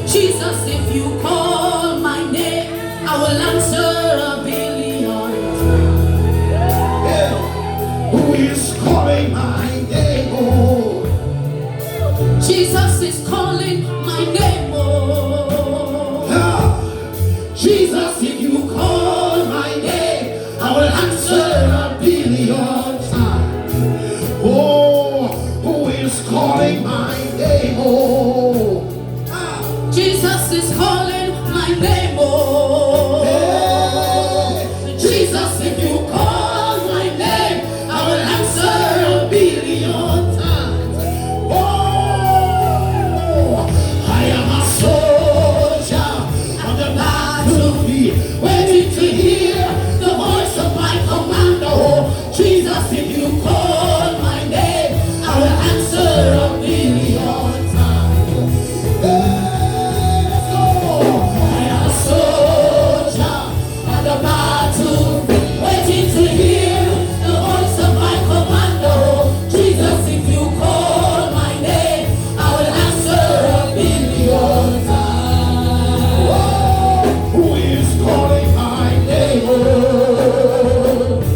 Jesus, if you call my name, I will answer a billion. Yeah. Who is calling my name? Oh. Jesus is calling my name. Oh. Yeah. Jesus, if you call my name, I will answer a billion times. Oh, who is calling my name? Oh. Jesus is calling my name. Oh. Hey. Jesus, if you call my name, I will answer a billion times. Oh, I am a soldier on the battlefield, waiting to hear the voice of my commander. Oh, Jesus, if you call my name, I will answer a billion times. Hey, let's go. I am a soldier on the battlefield, waiting to hear the voice of my commander. Oh, Jesus, if you call my name, I will answer a billion times. Whoa, who is calling my name? Oh,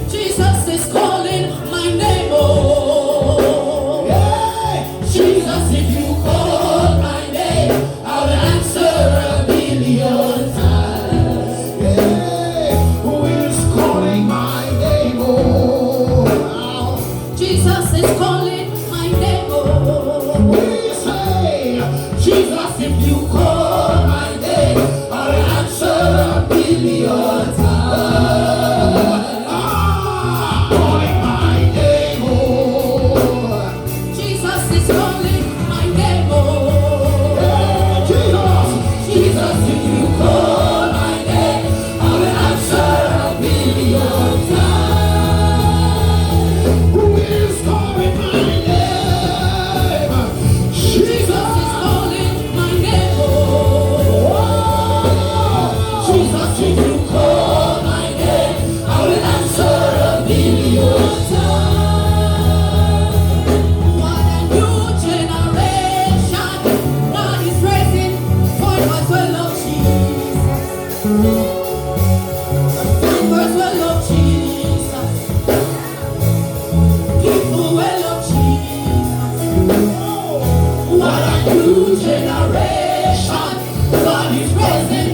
Jesus is calling my name. Oh. yeah. Jesus, if you call my name, I will answer a billion times. Yeah. Who is calling my name? Oh, Jesus is calling my name. Oh. we say, Jesus, if you call my name, I will answer a billion times. Calling my name. Oh, Jesus is calling my name. Oh. Jesus, Jesus, if you call my name, I will answer a billion times. Who is calling my name? Jesus is calling my name. Oh. Jesus, if you call my name, I will answer a billion times. What a new generation God is raising for us will love Jesus. For us will love Jesus. People will love Jesus. What a new generation God is raising.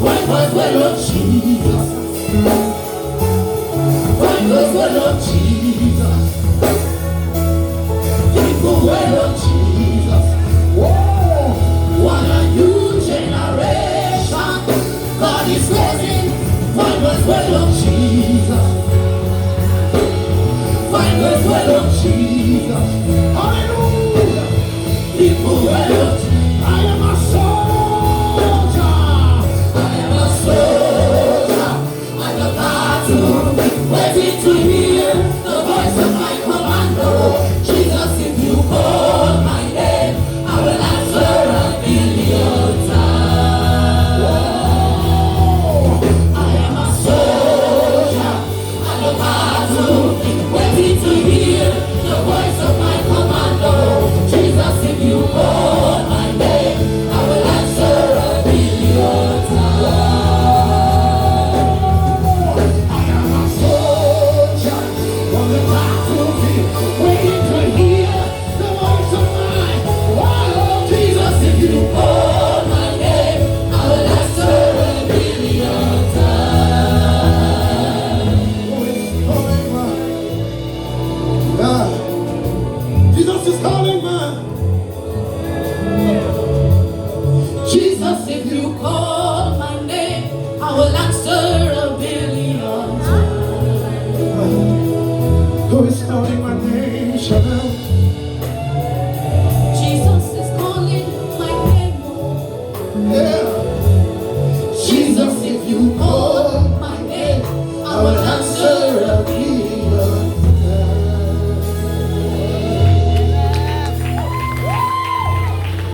One voice will love Jesus. One voice will love Jesus. People will love Jesus. Whoa! What a new generation God is raising. One voice will love Jesus. One voice will love Jesus. Hallelujah! People will love Jesus. I am a soldier. I am a soldier on the battle, waiting to hear the voice of my commander. Jesus, if you call my name, I will answer a billion times. Whoa. I am a soldier on the battle, waiting to hear the voice of my commander. Jesus, if you call my name, I will answer a billion times. I am a soldier on the battlefield, waiting to hear the voice of my wild. Jesus, if you call my name, I will answer a billion times. Jesus is calling man. Jesus, if you call my name, I will answer a billion times. Who is calling my name, Chanel? Jesus is calling my name. Oh. Yeah. Jesus, if you call my name, I will answer